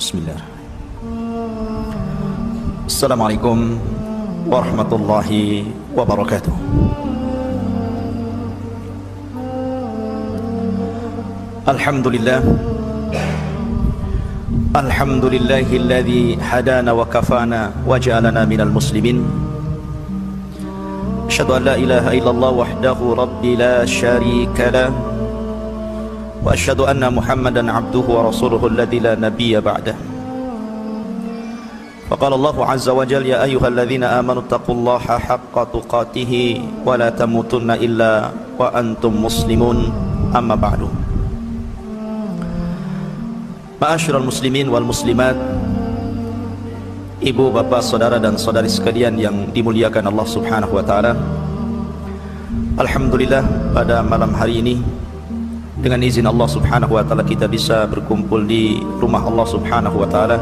Bismillah. Assalamualaikum warahmatullahi wabarakatuh. Alhamdulillah. Alhamdulillahilladzi hadana wa kafana wa ja'alana minal muslimin. Asyhadu an la ilaha illallah wahdahu rabbi la syarika lah. Wa asyhadu anna Muhammadan abduhu wa rasuluhu alladzi la nabiyya ba'dah. Faqala Allah azza wa jalla ya ayyuhalladzina amanu taqullaha haqqa tuqatih wa la tamutunna illa wa antum muslimun. Amma ba'du. Ma'asyiral muslimin wal muslimat, ibu, bapak, saudara dan saudari sekalian yang dimuliakan Allah Subhanahu wa taala. Alhamdulillah, pada malam hari ini dengan izin Allah Subhanahu wa taala kita bisa berkumpul di rumah Allah Subhanahu wa taala.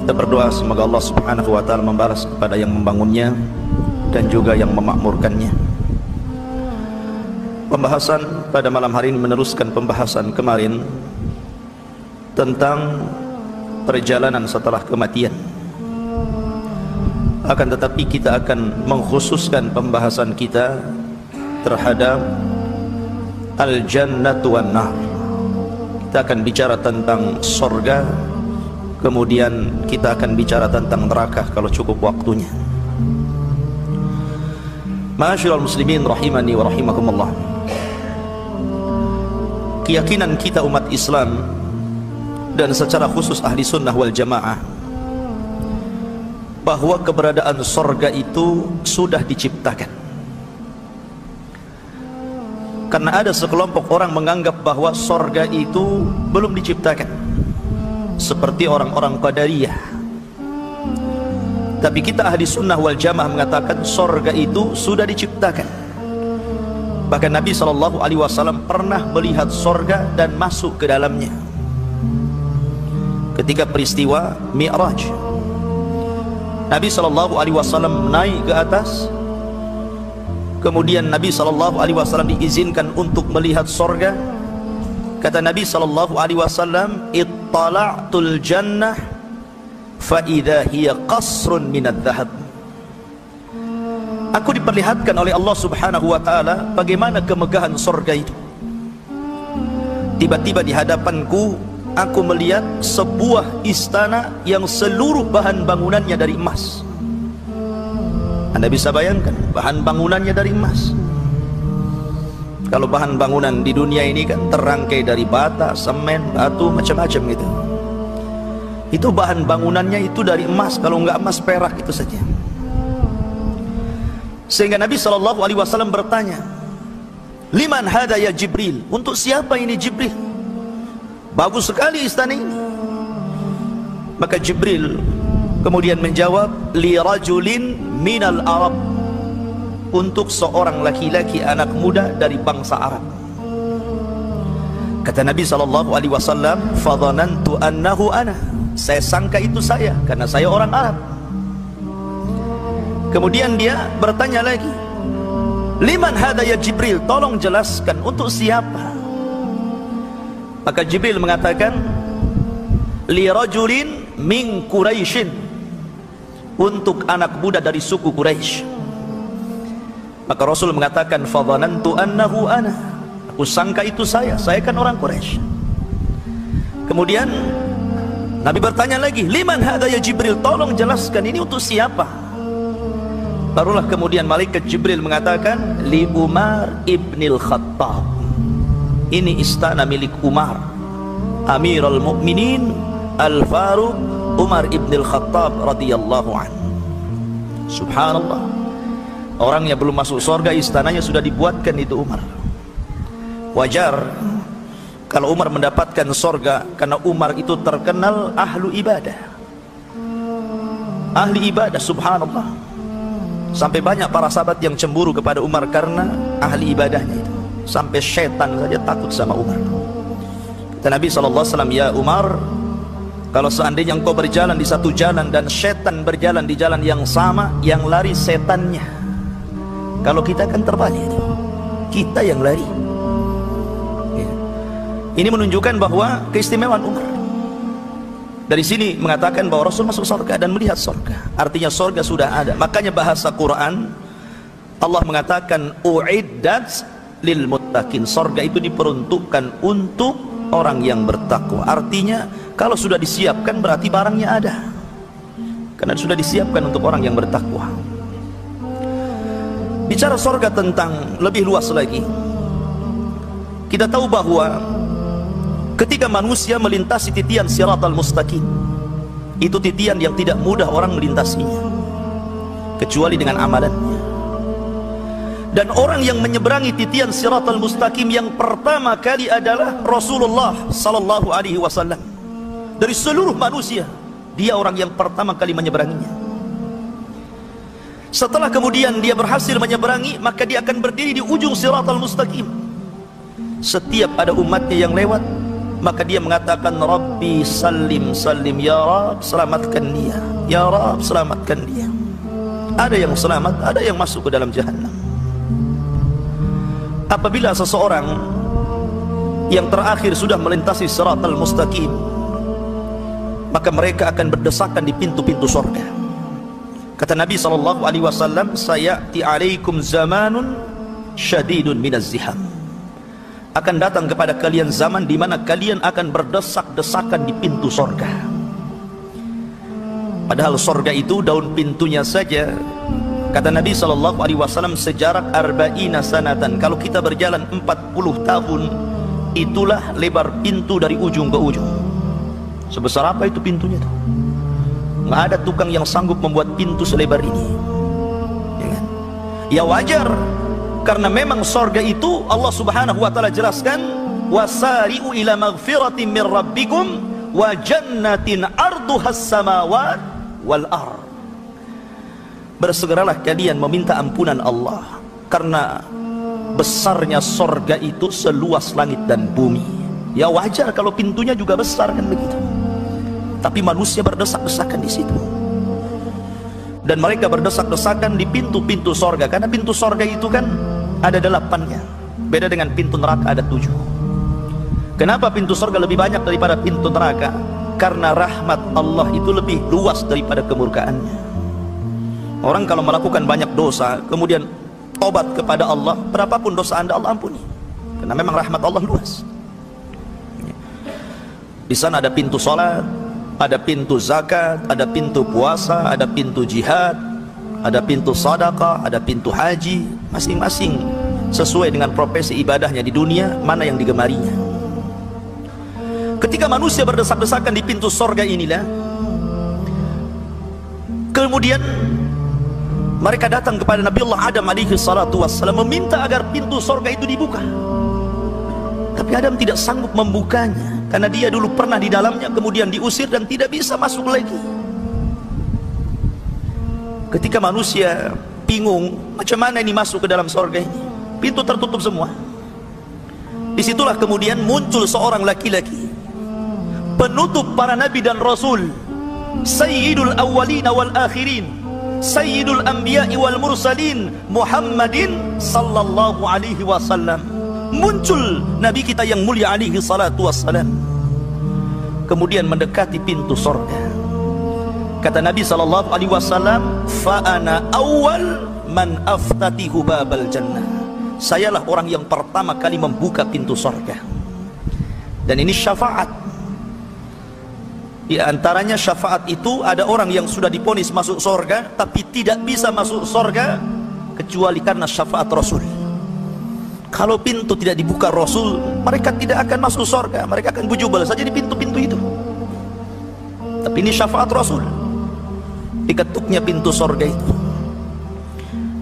Kita berdoa semoga Allah Subhanahu wa taala membalas kepada yang membangunnya dan juga yang memakmurkannya. Pembahasan pada malam hari ini meneruskan pembahasan kemarin tentang perjalanan setelah kematian. Akan tetapi kita akan mengkhususkan pembahasan kita terhadap al-jannatu wan nar. Kita akan bicara tentang surga, kemudian kita akan bicara tentang neraka kalau cukup waktunya. Ma'asyiral muslimin rahimani wa rahimakumullah. Keyakinan kita umat Islam dan secara khusus ahli sunnah wal jamaah bahwa keberadaan surga itu sudah diciptakan. Karena ada sekelompok orang menganggap bahwa surga itu belum diciptakan, seperti orang-orang Qadariyah. Tapi kita ahli sunnah wal jamaah mengatakan surga itu sudah diciptakan. Bahkan Nabi SAW pernah melihat surga dan masuk ke dalamnya ketika peristiwa Mi'raj. Nabi SAW naik ke atas, kemudian Nabi SAW diizinkan untuk melihat surga. Kata Nabi SAW, ittala'tul jannah fa idza hiya qasrun minadh dhahab. Aku diperlihatkan oleh Allah Subhanahu wa taala bagaimana kemegahan surga itu. Tiba-tiba di hadapanku aku melihat sebuah istana yang seluruh bahan bangunannya dari emas. Anda bisa bayangkan, bahan bangunannya dari emas. Kalau bahan bangunan di dunia ini kan terangkai dari bata, semen, batu, macam-macam gitu. Itu bahan bangunannya itu dari emas, kalau enggak emas perak itu saja. Sehingga Nabi SAW bertanya, liman hada ya Jibril? Untuk siapa ini Jibril? Bagus sekali istana ini. Maka Jibril kemudian menjawab, li rajulin minal Arab, untuk seorang laki-laki anak muda dari bangsa Arab. Kata Nabi SAW, fadhanantu annahu ana, saya sangka itu saya karena saya orang Arab. Kemudian dia bertanya lagi, liman hada ya Jibril? Tolong jelaskan untuk siapa? Maka Jibril mengatakan, li rajulin min Quraisyin, untuk anak muda dari suku Quraisy. Maka Rasul mengatakan, fadhanantu annahu ana, aku sangka itu saya kan orang Quraisy. Kemudian Nabi bertanya lagi, liman hada ya Jibril? Tolong jelaskan ini untuk siapa? Barulah kemudian malaikat Jibril mengatakan, li Umar ibnil Khattab, ini istana milik Umar, Amirul Mukminin Al-Faruq Umar ibnil Khattab radhiyallahu anhu. Subhanallah, orang yang belum masuk surga istananya sudah dibuatkan itu Umar. Wajar kalau Umar mendapatkan surga, karena Umar itu terkenal ahlu ibadah, ahli ibadah. Subhanallah, sampai banyak para sahabat yang cemburu kepada Umar karena ahli ibadahnya itu. Sampai setan saja takut sama Umar. Kata Nabi SAW, ya Umar, kalau seandainya engkau berjalan di satu jalan dan setan berjalan di jalan yang sama, yang lari setannya. Kalau kita kan terbalik itu, kita yang lari. Ini menunjukkan bahwa keistimewaan Umar. Dari sini mengatakan bahwa Rasul masuk surga dan melihat surga. Artinya surga sudah ada. Makanya bahasa Quran Allah mengatakan uiddat lil muttaqin. Surga itu diperuntukkan untuk orang yang bertakwa. Artinya kalau sudah disiapkan berarti barangnya ada. Karena sudah disiapkan untuk orang yang bertakwa. Bicara surga tentang lebih luas lagi, kita tahu bahwa ketika manusia melintasi titian siratal mustaqim, itu titian yang tidak mudah orang melintasinya kecuali dengan amalannya. Dan orang yang menyeberangi titian siratal mustaqim yang pertama kali adalah Rasulullah sallallahu alaihi wasallam. Dari seluruh manusia, dia orang yang pertama kali menyeberanginya. Setelah kemudian dia berhasil menyeberangi, maka dia akan berdiri di ujung siratal mustaqim. Setiap ada umatnya yang lewat, maka dia mengatakan Rabbi salim salim, ya Rabb selamatkan dia, ya Rabb selamatkan dia. Ada yang selamat, ada yang masuk ke dalam jahannam. Apabila seseorang yang terakhir sudah melintasi siratal mustaqim, maka mereka akan berdesakan di pintu-pintu surga. Kata Nabi SAW, sayati alaikum zamanun syadidun minaz ziham. Akan datang kepada kalian zaman di mana kalian akan berdesak-desakan di pintu sorga. Padahal sorga itu daun pintunya saja, kata Nabi SAW, sejarak arba'ina sanatan. Kalau kita berjalan 40 tahun, itulah lebar pintu dari ujung ke ujung. Sebesar apa itu pintunya tuh? Nggak ada tukang yang sanggup membuat pintu selebar ini. Ya kan? Ya wajar, karena memang surga itu Allah Subhanahu wa taala jelaskan, wasari'u ila maghfiratin min rabbikum wa jannatin arduhas samawat wal ard. Bersegeralah kalian meminta ampunan Allah, karena besarnya surga itu seluas langit dan bumi. Ya wajar kalau pintunya juga besar kan begitu. Tapi manusia berdesak-desakan di situ. Dan mereka berdesak-desakan di pintu-pintu surga, karena pintu surga itu kan ada 8-nya. Beda dengan pintu neraka ada 7. Kenapa pintu surga lebih banyak daripada pintu neraka? Karena rahmat Allah itu lebih luas daripada kemurkaannya. Orang kalau melakukan banyak dosa, kemudian tobat kepada Allah, berapapun dosa Anda Allah ampuni. Karena memang rahmat Allah luas. Di sana ada pintu sholat, ada pintu zakat, ada pintu puasa, ada pintu jihad, ada pintu sedekah, ada pintu haji. Masing-masing sesuai dengan profesi ibadahnya di dunia, mana yang digemarinya. Ketika manusia berdesak-desakan di pintu surga inilah, kemudian mereka datang kepada Nabiullah Adam alaihi salatu wassalam, meminta agar pintu surga itu dibuka. Tapi Adam tidak sanggup membukanya, karena dia dulu pernah di dalamnya, kemudian diusir dan tidak bisa masuk lagi. Ketika manusia bingung, macam mana ini masuk ke dalam surga ini? Pintu tertutup semua. Disitulah kemudian muncul seorang laki-laki, penutup para nabi dan rasul, Sayyidul awwalin wal akhirin, Sayyidul anbiya'i wal mursalin, Muhammadin sallallahu alaihi wasallam. Muncul nabi kita yang mulia alaihi salatu wassalam, kemudian mendekati pintu surga. Kata Nabi sallallahu alaihi wasallam, fa ana awwal man aftatihu babal jannah. Sayalah orang yang pertama kali membuka pintu surga. Dan ini syafaat. Di antaranya syafaat itu ada orang yang sudah divonis masuk surga tapi tidak bisa masuk surga kecuali karena syafaat Rasul. Kalau pintu tidak dibuka Rasul, mereka tidak akan masuk surga, mereka akan bujubal saja di pintu-pintu itu. Tapi ini syafaat Rasul, diketuknya pintu surga itu.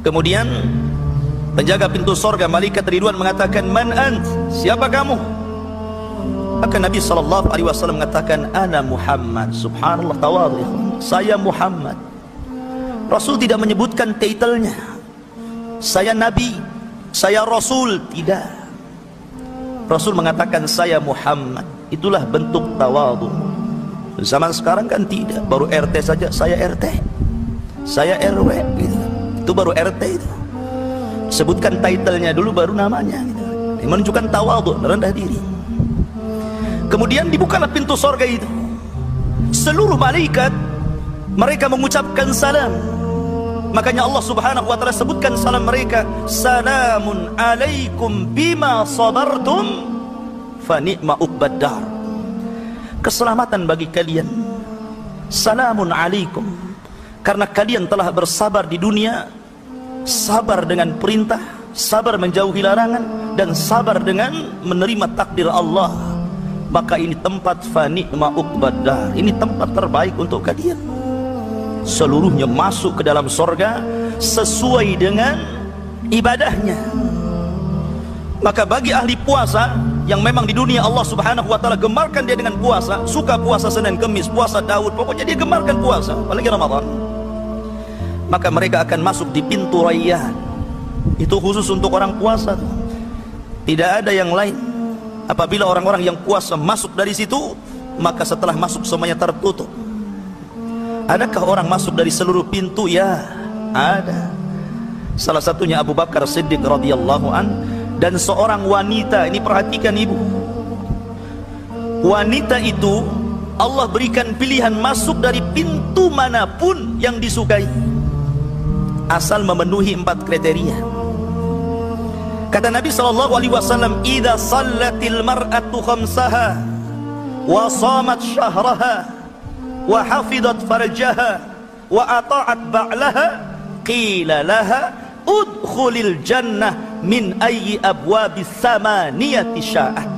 Kemudian penjaga pintu surga malaikat Ridwan mengatakan, man ant, siapa kamu? Maka Nabi SAW mengatakan, ana Muhammad. Subhanallah, tawadhu, saya Muhammad. Rasul tidak menyebutkan title-nya, saya Nabi, saya Rasul, tidak. Rasul mengatakan saya Muhammad. Itulah bentuk tawadhu. Zaman sekarang kan tidak, baru RT saja saya RT, saya RW gitu. Itu baru RT itu. Sebutkan title-nya dulu baru namanya gitu. Ini menunjukkan tawadhu, rendah diri. Kemudian dibukalah pintu surga itu. seluruh malaikat mereka mengucapkan salam. Makanya Allah Subhanahu wa taala sebutkan salam mereka, salamun alaikum bima sabartum fa ni'ma uqbaddar. Keselamatan bagi kalian, salamun alaikum, karena kalian telah bersabar di dunia, sabar dengan perintah, sabar menjauhi larangan, dan sabar dengan menerima takdir Allah. Maka ini tempat fa ni'ma uqbaddar, ini tempat terbaik untuk kalian. Seluruhnya masuk ke dalam sorga sesuai dengan ibadahnya. Maka bagi ahli puasa yang memang di dunia Allah Subhanahu wa taala gemarkan dia dengan puasa, suka puasa Senin Kemis, puasa Daud, pokoknya dia gemarkan puasa, apalagi Ramadan, maka mereka akan masuk di pintu Rayyan. Itu khusus untuk orang puasa, tidak ada yang lain. Apabila orang-orang yang puasa masuk dari situ, maka setelah masuk semuanya tertutup. Adakah orang masuk dari seluruh pintu? Ya, ada. Salah satunya Abu Bakar Siddiq radhiyallahu an, dan seorang wanita. Ini perhatikan ibu, wanita itu Allah berikan pilihan masuk dari pintu manapun yang disukai, asal memenuhi 4 kriteria. Kata Nabi SAW, idza sallatil mar'atu khamsaha wa shamat syahraha wa hafidat farjaha wa ata'at ba'laha qila laha udkhulil jannah min ayyi abwabis samaniyati sya'at.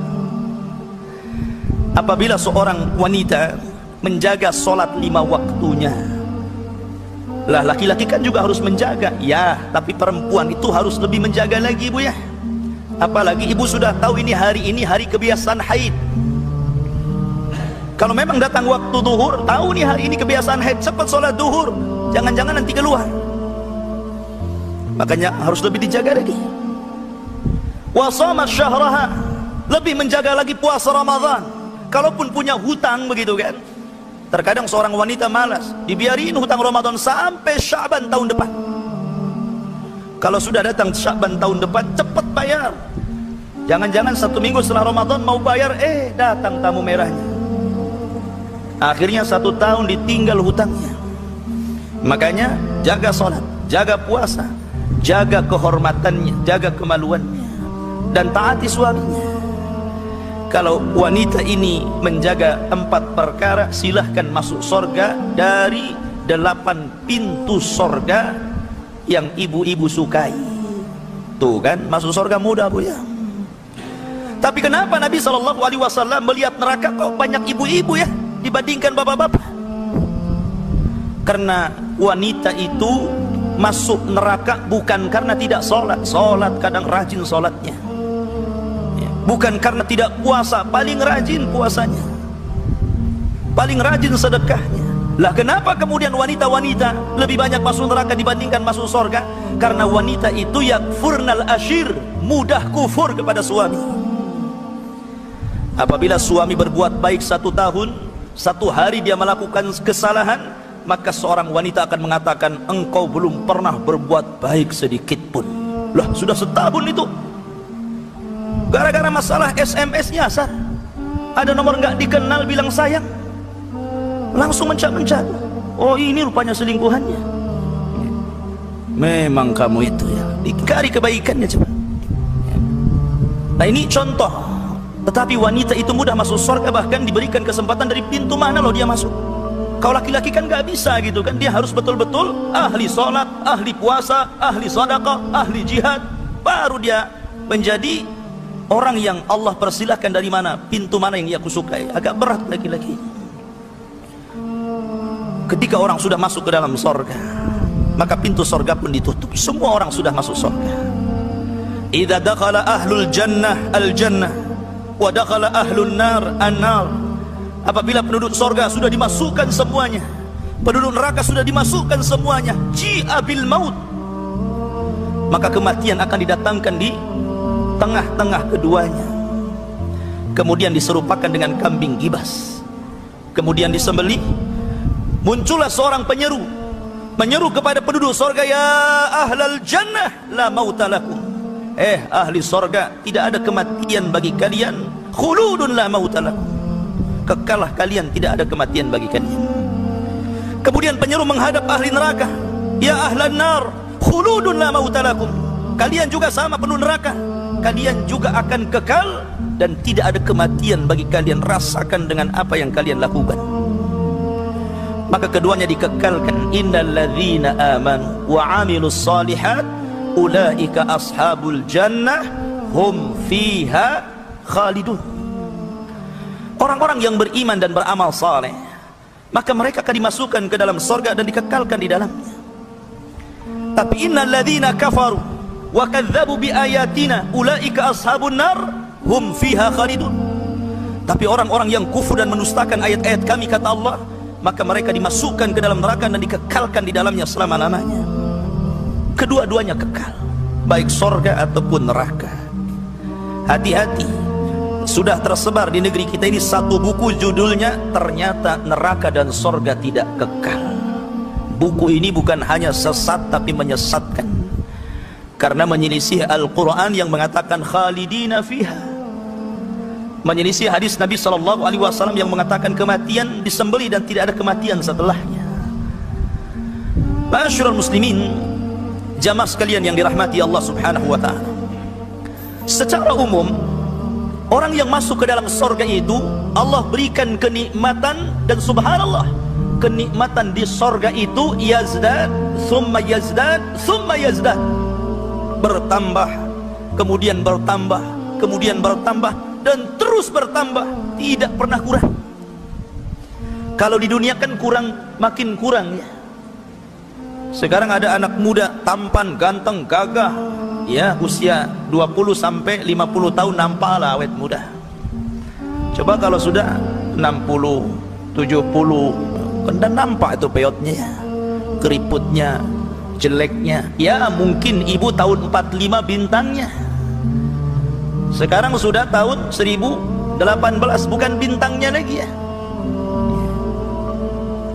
Apabila seorang wanita menjaga solat 5 waktunya, lah laki-laki kan juga harus menjaga, ya, tapi perempuan itu harus lebih menjaga lagi, ibu ya. Apalagi ibu sudah tahu ini hari kebiasaan haid. Kalau memang datang waktu duhur, tahu nih hari ini kebiasaan haid, cepat sholat duhur, jangan-jangan nanti keluar. Makanya harus lebih dijaga lagi. Wa shamat syahraha, lebih menjaga lagi puasa Ramadan. Kalaupun punya hutang begitu kan, terkadang seorang wanita malas, dibiarin hutang Ramadan sampai Sya'ban tahun depan. Kalau sudah datang Sya'ban tahun depan, cepat bayar. Jangan-jangan 1 minggu setelah Ramadan mau bayar, datang tamu merahnya. Akhirnya 1 tahun ditinggal hutangnya. Makanya jaga sholat, jaga puasa, jaga kehormatannya, jaga kemaluannya, dan taati suaminya. Kalau wanita ini menjaga 4 perkara, silahkan masuk sorga dari 8 pintu sorga yang ibu-ibu sukai. Tuh kan, masuk sorga mudah, bu ya. Tapi kenapa Nabi SAW melihat neraka kok banyak ibu-ibu ya dibandingkan bapak-bapak? Karena wanita itu masuk neraka bukan karena tidak sholat, sholat kadang rajin sholatnya, bukan karena tidak puasa, paling rajin puasanya, paling rajin sedekahnya. Lah kenapa kemudian wanita-wanita lebih banyak masuk neraka dibandingkan masuk surga? Karena wanita itu yakfurnal ashir, mudah kufur kepada suami. Apabila suami berbuat baik 1 tahun, 1 hari dia melakukan kesalahan, maka seorang wanita akan mengatakan, engkau belum pernah berbuat baik sedikit pun. Lah sudah setahun itu, gara-gara masalah SMS nyasar, ada nomor nggak dikenal bilang sayang, langsung mencap-mencap, oh ini rupanya selingkuhannya. Memang kamu itu ya, dikari kebaikannya coba. Nah ini contoh. Tetapi wanita itu mudah masuk surga, bahkan diberikan kesempatan dari pintu mana loh dia masuk. Kalau laki-laki kan nggak bisa gitu kan, dia harus betul-betul ahli sholat, ahli puasa, ahli sedekah, ahli jihad, baru dia menjadi orang yang Allah persilahkan dari mana, pintu mana yang ia kusukai. Agak berat laki-laki. Ketika orang sudah masuk ke dalam surga, maka pintu surga pun ditutup. Semua orang sudah masuk surga. Idza dakhala ahlul jannah al-jannah wa dakhala ahlun nar an-nar. Apabila penduduk surga sudah dimasukkan semuanya, penduduk neraka sudah dimasukkan semuanya, ji'a bil maut, maka kematian akan didatangkan di tengah-tengah keduanya. Kemudian diserupakan dengan kambing gibas, kemudian disembelih. Muncullah seorang penyeru, menyeru kepada penduduk surga, ya ahlal jannah la mauta lakum. Ahli surga, tidak ada kematian bagi kalian. Khuludun la mauta lakum. kekallah kalian, tidak ada kematian bagi kalian. Kemudian penyeru menghadap ahli neraka, ya ahlan nar khuludun la mautalakum, kalian juga sama penuh neraka, kalian juga akan kekal dan tidak ada kematian bagi kalian, rasakan dengan apa yang kalian lakukan. Maka keduanya dikekalkan, innal ladzina amanu wa amilus solihat ulaika ashabul jannah hum fiha khalidun. Orang-orang yang beriman dan beramal saleh, maka mereka akan dimasukkan ke dalam surga dan dikekalkan di dalamnya. Tapi innal ladzina kafaru wa kadzdzabu bi ayatina ulaika ashabun nar hum fiha khalidun. Tapi orang-orang yang kufur dan menustakan ayat-ayat kami, kata Allah, maka mereka dimasukkan ke dalam neraka dan dikekalkan di dalamnya selama-lamanya. Kedua-duanya kekal, baik surga ataupun neraka. Hati-hati, sudah tersebar di negeri kita ini satu buku, judulnya ternyata neraka dan surga tidak kekal. Buku ini bukan hanya sesat tapi menyesatkan, karena menyelisih Al-Quran yang mengatakan khalidina fiha, menyelisih hadis Nabi SAW yang mengatakan kematian disembelih dan tidak ada kematian setelahnya. Ma'asyiral muslimin, jamaah sekalian yang dirahmati Allah Subhanahu wa ta'ala, secara umum orang yang masuk ke dalam surga itu Allah berikan kenikmatan, dan subhanallah, kenikmatan di surga itu yazdad, summa yazdad, summa yazdad, bertambah, kemudian bertambah, kemudian bertambah, dan terus bertambah, tidak pernah kurang. Kalau di dunia kan kurang, makin kurang ya. Sekarang ada anak muda tampan, ganteng, gagah, ya, usia 20 sampai 50 tahun nampak lah awet muda. Coba kalau sudah 60, 70, kan nampak itu peotnya ya, keriputnya, jeleknya. Ya mungkin ibu tahun 45 bintangnya, sekarang sudah tahun 1018, bukan bintangnya lagi ya.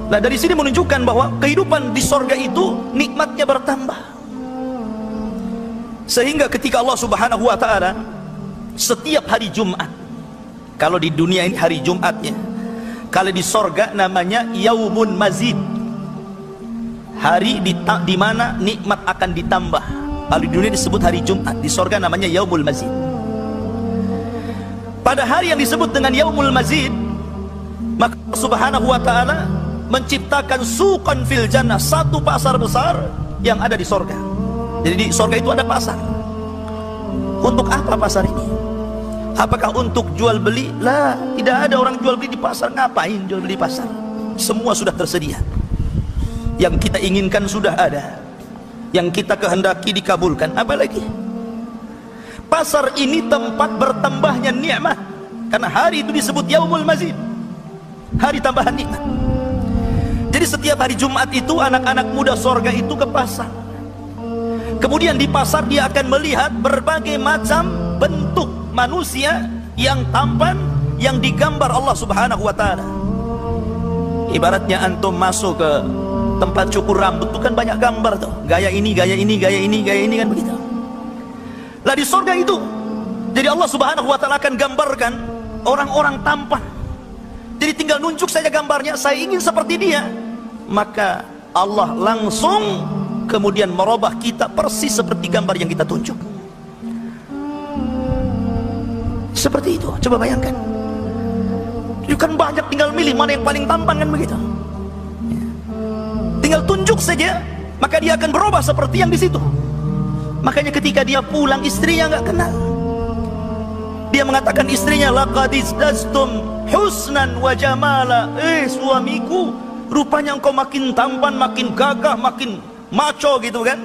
Nah dari sini menunjukkan bahwa kehidupan di sorga itu nikmatnya bertambah, sehingga ketika Allah Subhanahu wa ta'ala setiap hari Jumat, kalau di dunia ini hari Jumatnya, kalau di sorga namanya Yaumun Mazid, hari di mana nikmat akan ditambah. Kalau di dunia disebut hari Jumat, di sorga namanya Yaumul Mazid. Pada hari yang disebut dengan Yaumul Mazid, maka Subhanahu wa ta'ala menciptakan suqan fil jannah, satu pasar besar yang ada di sorga. Jadi di sorga itu ada pasar. Untuk apa pasar ini? Apakah untuk jual beli? Lah, tidak ada orang jual beli di pasar. Ngapain jual beli di pasar? Semua sudah tersedia. Yang kita inginkan sudah ada, yang kita kehendaki dikabulkan. Apa lagi? Pasar ini tempat bertambahnya nikmat, karena hari itu disebut Yaumul Mazid, hari tambahan nikmat. Jadi setiap hari Jumat itu anak-anak muda sorga itu ke pasar. Kemudian di pasar dia akan melihat berbagai macam bentuk manusia yang tampan, yang digambar Allah Subhanahu wa ta'ala. Ibaratnya antum masuk ke tempat cukur rambut itu kan banyak gambar tuh, gaya ini, gaya ini, gaya ini, gaya ini, kan begitu. Lah di surga itu, jadi Allah Subhanahu wa ta'ala akan gambarkan orang-orang tampan. Jadi tinggal nunjuk saja gambarnya, saya ingin seperti dia, maka Allah langsung kemudian merubah kita persis seperti gambar yang kita tunjuk. Seperti itu, coba bayangkan. Itu kan banyak, tinggal milih mana yang paling tampan, kan begitu. Tinggal tunjuk saja, maka dia akan berubah seperti yang di situ. Makanya ketika dia pulang, istrinya nggak kenal. Dia mengatakan istrinya, laqad izdastum husnan wa jamala. Suamiku, rupanya engkau makin tampan, makin gagah, makin maco gitu kan.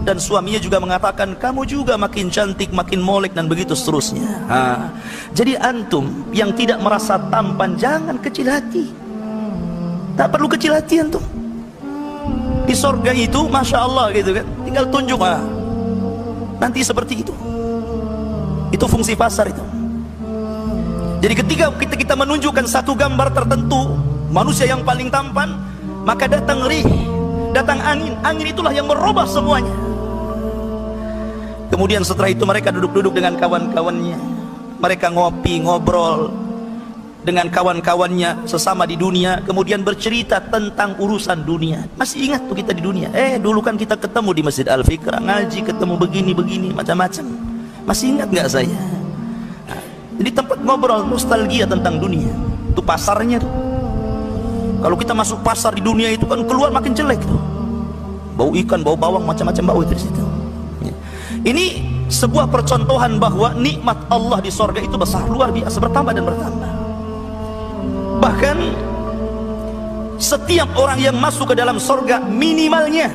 Dan suaminya juga mengatakan, kamu juga makin cantik, makin molek, dan begitu seterusnya. Jadi antum yang tidak merasa tampan, jangan kecil hati. Tak perlu kecil hati antum. Di surga itu Masya Allah gitu kan, tinggal tunjuk, nanti seperti itu. Itu fungsi pasar itu. Jadi ketika kita menunjukkan satu gambar tertentu, manusia yang paling tampan, maka datang rih, datang angin. Angin itulah yang merubah semuanya. Kemudian setelah itu mereka duduk-duduk dengan kawan-kawannya, mereka ngopi, ngobrol, dengan kawan-kawannya sesama di dunia, kemudian bercerita tentang urusan dunia. Masih ingat tuh kita di dunia, dulu kan kita ketemu di Masjid Al-Fikra, ngaji, ketemu begini-begini, macam-macam. Masih ingat nggak saya? Nah, jadi tempat ngobrol nostalgia tentang dunia. Itu pasarnya tuh. Kalau kita masuk pasar di dunia itu kan keluar makin jelek tuh. Bau ikan, bau bawang, macam-macam bau itu di situ. Ini sebuah percontohan bahwa nikmat Allah di sorga itu besar, luar biasa, bertambah dan bertambah. Bahkan setiap orang yang masuk ke dalam sorga, minimalnya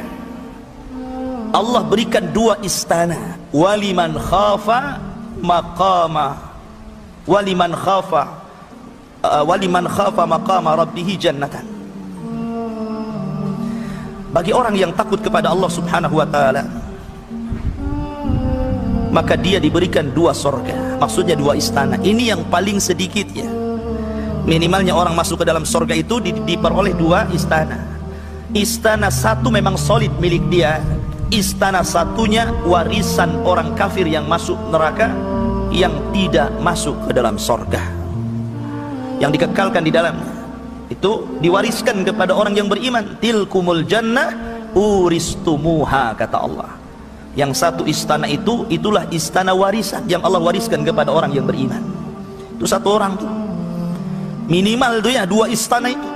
Allah berikan 2 istana. Waliman khafa maqama waliman khafa maqama rabbihi jannatan. Bagi orang yang takut kepada Allah subhanahu wa ta'ala, maka dia diberikan 2 sorga, maksudnya 2 istana. Ini yang paling sedikit ya. Minimalnya orang masuk ke dalam sorga itu diperoleh 2 istana. Istana satu memang solid milik dia, istana satunya warisan orang kafir yang masuk neraka, yang tidak masuk ke dalam sorga, yang dikekalkan di dalamnya. Itu diwariskan kepada orang yang beriman. Tilkumul jannah uristumuha, kata Allah. Yang satu istana itu, itulah istana warisan yang Allah wariskan kepada orang yang beriman. Itu satu orang tuh, minimal tuh ya 2 istana itu.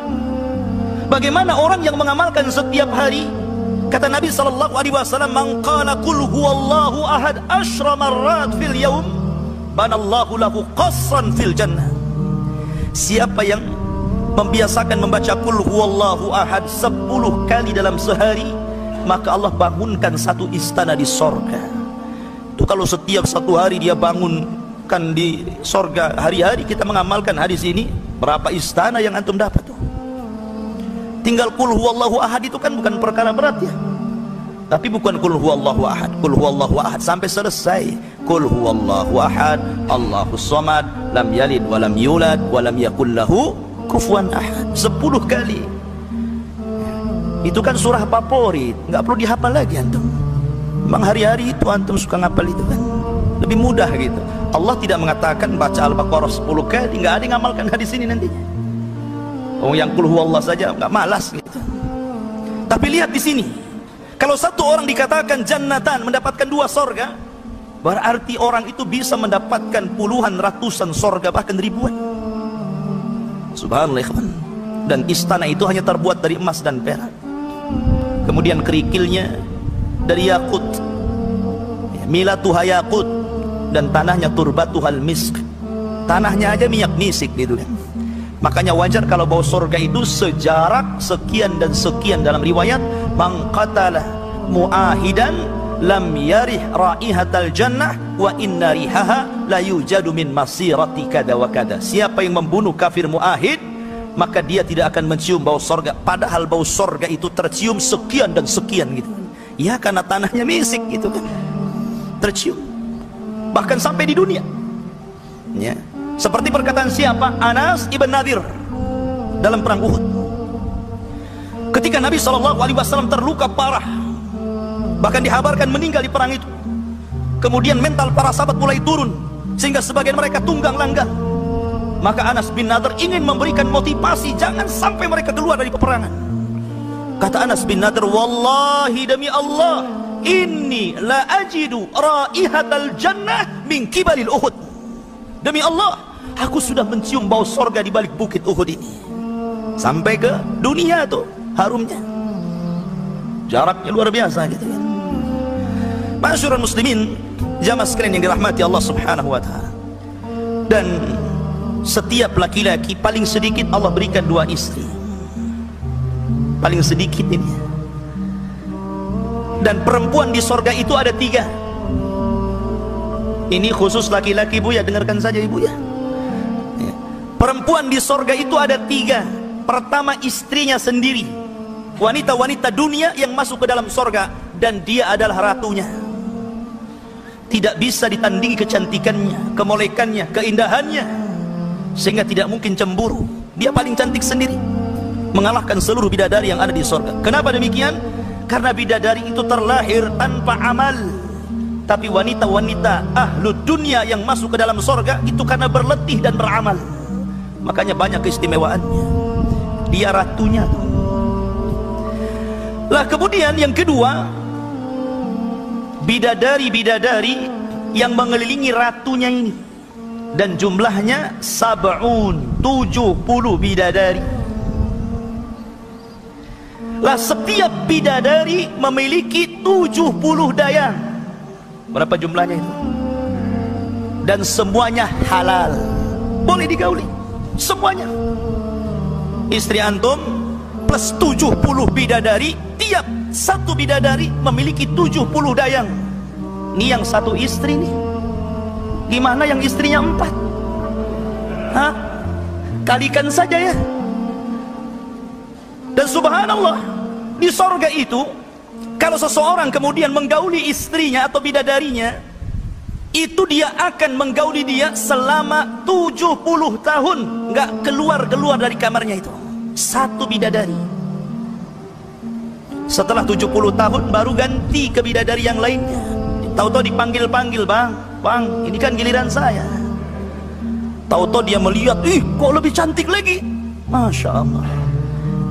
Bagaimana orang yang mengamalkan setiap hari? Kata Nabi SAW, man qala qul huwallahu ahad 10 marrat fil yaum banallahu lahu qasran fil jannah. Siapa yang membiasakan membaca qul huwallahu ahad 10 kali dalam sehari, maka Allah bangunkan 1 istana di sorga. Itu kalau setiap 1 hari dia bangunkan di sorga, hari-hari kita mengamalkan hadis ini, berapa istana yang antum dapat tuh? Tinggal qul huwallahu ahad itu kan bukan perkara berat ya. Tapi bukan qul huwallahu ahad, qul huwallahu ahad sampai selesai. Qul huwallahu ahad, Allahus samad, lam yalid wa lam yulad wa lam yakul lahu kufuwan ahad. 10 kali. Itu kan surah favorit, nggak perlu dihafal lagi antum. Memang hari-hari itu antum suka ngapal itu kan, lebih mudah gitu. Allah tidak mengatakan baca Al-Baqarah 10 kali, nggak ada yang ngamalkan hadis ini nantinya. Oh, yang qul huwallah saja nggak malas gitu. Tapi lihat di sini, kalau satu orang dikatakan jannatan, mendapatkan 2 sorga, berarti orang itu bisa mendapatkan puluhan, ratusan sorga, bahkan ribuan. Subhanallah. Dan istana itu hanya terbuat dari emas dan perak. Kemudian kerikilnya dari yakut, milatuha yakut, dan tanahnya turbatuhal misk. Tanahnya aja minyak misik gitu kan. Makanya wajar kalau bau sorga itu sejarak sekian dan sekian. Dalam riwayat, man qatala muahidan lam yarih raihatal jannah wa inna rihaha la yujadu min masirati kada wa kada. Siapa yang membunuh kafir muahid, maka dia tidak akan mencium bau sorga, padahal bau sorga itu tercium sekian dan sekian gitu. Ya karena tanahnya misik gitu kan, tercium bahkan sampai di dunia ya. Seperti perkataan siapa? Anas ibn Nadir dalam perang Uhud, ketika Nabi SAW terluka parah, bahkan dihabarkan meninggal di perang itu. Kemudian mental para sahabat mulai turun, sehingga sebagian mereka tunggang langgang. Maka Anas bin Nadir ingin memberikan motivasi, jangan sampai mereka keluar dari peperangan. Kata Anas bin Nadir, wallahi demi Allah, inni la ajidu raihatal jannah min kibalil Uhud. Demi Allah, aku sudah mencium bau sorga di balik bukit Uhud ini. Sampai ke dunia tuh harumnya, jaraknya luar biasa gitu kan. Masyurul muslimin, jamaah sekalian yang dirahmati Allah subhanahu wa ta'ala. Dan setiap laki-laki paling sedikit Allah berikan 2 istri, paling sedikit ini. Dan perempuan di sorga itu ada 3. Ini khusus laki-laki, Bu ya, dengarkan saja Ibu ya. Perempuan di sorga itu ada 3. Pertama, istrinya sendiri, wanita-wanita dunia yang masuk ke dalam sorga, dan dia adalah ratunya. Tidak bisa ditandingi kecantikannya, kemolekannya, keindahannya, sehingga tidak mungkin cemburu. Dia paling cantik sendiri, mengalahkan seluruh bidadari yang ada di sorga. Kenapa demikian? Karena bidadari itu terlahir tanpa amal. Tapi wanita-wanita ahlu dunia yang masuk ke dalam sorga itu karena berletih dan beramal. makanya banyak keistimewaannya. Dia ratunya. Lah kemudian yang kedua, bidadari-bidadari yang mengelilingi ratunya ini, dan jumlahnya 70 bidadari. Lah setiap bidadari memiliki 70 dayang. Berapa jumlahnya itu? Dan semuanya halal, boleh digauli semuanya. Istri antum plus 70 bidadari, tiap satu bidadari memiliki 70 dayang. Ini yang satu istri nih, gimana yang istrinya 4? Hah? Kalikan saja ya. Dan subhanallah, di sorga itu, kalau seseorang kemudian menggauli istrinya atau bidadarinya, itu dia akan menggauli dia selama 70 tahun, nggak keluar dari kamarnya itu. Satu bidadari. Setelah 70 tahun baru ganti ke bidadari yang lainnya. Tahu-tahu dipanggil-panggil, bang, ini kan giliran saya. Tahu-tahu dia melihat, kok lebih cantik lagi, masya Allah.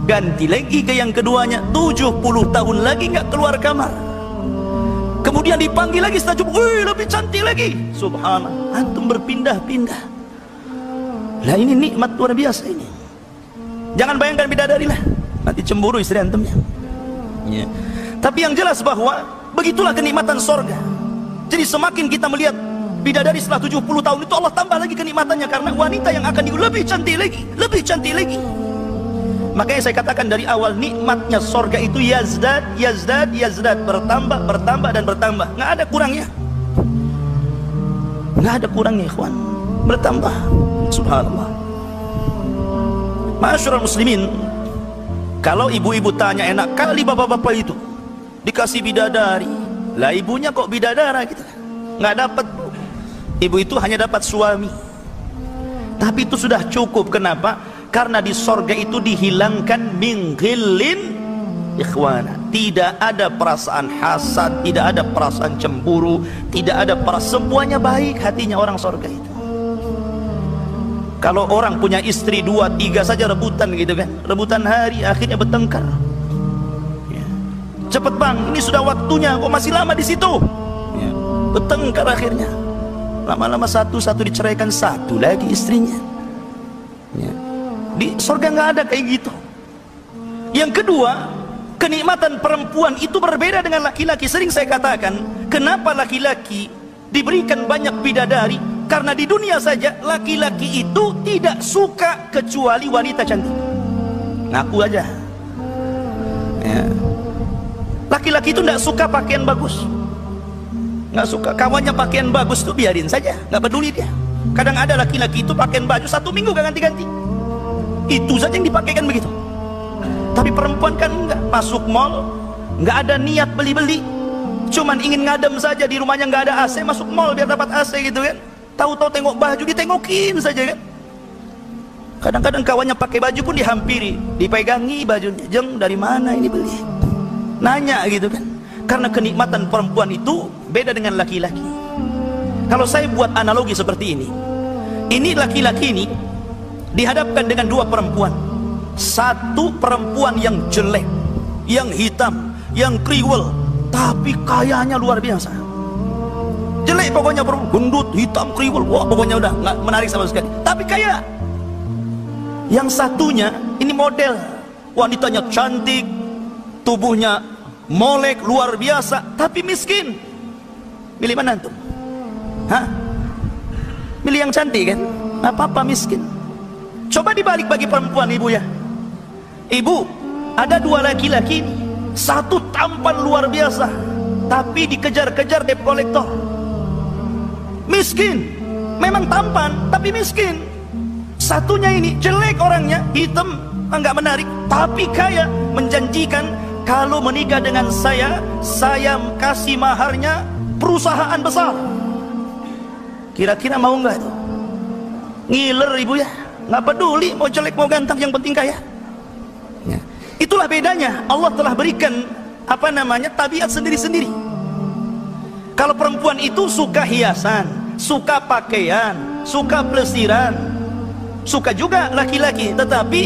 Ganti lagi ke yang keduanya, 70 tahun lagi nggak keluar kamar. Kemudian dipanggil lagi setelah jumpa, lebih cantik lagi. Subhanallah, antum berpindah-pindah. Lah ini nikmat luar biasa ini. Jangan bayangkan bidadari lah, nanti cemburu istri antumnya. Ya. Tapi yang jelas bahwa begitulah kenikmatan sorga. Jadi semakin kita melihat bidadari setelah 70 tahun itu, Allah tambah lagi kenikmatannya, karena wanita yang akan lebih cantik lagi, lebih cantik lagi. Makanya saya katakan dari awal, nikmatnya sorga itu yazdad, bertambah, dan bertambah, nggak ada kurangnya, nggak ada kurangnya, ikhwan, bertambah. Subhanallah. Ma'asyiral muslimin, kalau ibu-ibu tanya, enak kali bapak-bapak itu dikasih bidadari, lah ibunya kok bidadara gitu, nggak dapat. Ibu itu hanya dapat suami, tapi itu sudah cukup. Kenapa? Karena di sorga itu dihilangkan min ghillin ikhwana, tidak ada perasaan hasad, tidak ada perasaan cemburu, tidak ada perasaan, semuanya baik hatinya orang sorga itu. Kalau orang punya istri 2, 3 saja rebutan gitu kan, rebutan hari, akhirnya bertengkar. Ya. Cepet bang, ini sudah waktunya, kok masih lama di situ? Ya. Bertengkar akhirnya. Lama-lama satu diceraikan, satu lagi istrinya. Ya. Di surga nggak ada kayak gitu. Yang kedua, kenikmatan perempuan itu berbeda dengan laki-laki. Sering saya katakan, kenapa laki-laki diberikan banyak bidadari? Karena di dunia saja laki-laki itu tidak suka kecuali wanita cantik. Ngaku aja. Ya. Laki-laki itu tidak suka pakaian bagus, nggak suka. Kawannya pakaian bagus tuh biarin saja, nggak peduli dia. Kadang ada laki-laki itu pakaian baju 1 minggu gak ganti-ganti, itu saja yang dipakaikan begitu. Tapi perempuan kan enggak, masuk mall nggak ada niat beli-beli, cuman ingin ngadem saja, di rumahnya nggak ada AC, masuk mall biar dapat AC gitu kan. Tahu-tahu tengok baju ditengokin saja kan. Kadang-kadang kawannya pakai baju pun dihampiri, dipegangi bajunya, jeng dari mana ini beli, nanya gitu kan. Karena kenikmatan perempuan itu beda dengan laki-laki. Kalau saya buat analogi seperti ini laki-laki ini dihadapkan dengan 2 perempuan. Satu perempuan yang jelek, yang hitam, yang kriwel, tapi kayanya luar biasa. Jelek pokoknya, gendut, hitam, kriwel, wah pokoknya udah nggak menarik sama sekali, tapi kaya. Yang satunya ini model, wanitanya cantik, tubuhnya molek luar biasa, tapi miskin. Milih mana tuh? Hah? Milih yang cantik kan? Nggak apa-apa miskin. Coba dibalik bagi perempuan, ibu ya. Ibu, ada 2 laki-laki, satu tampan luar biasa, tapi dikejar-kejar debt collector. Miskin, memang tampan tapi miskin. Satunya ini jelek orangnya, hitam, enggak menarik, tapi kaya, menjanjikan kalau menikah dengan saya kasih maharnya perusahaan besar. Kira-kira mau enggak itu? Ngiler ibu ya, nggak peduli mau jelek mau ganteng, yang penting kaya. Ya. Itulah bedanya, Allah telah berikan tabiat sendiri-sendiri. Kalau perempuan itu suka hiasan, suka pakaian, suka pelesiran, suka juga laki-laki, tetapi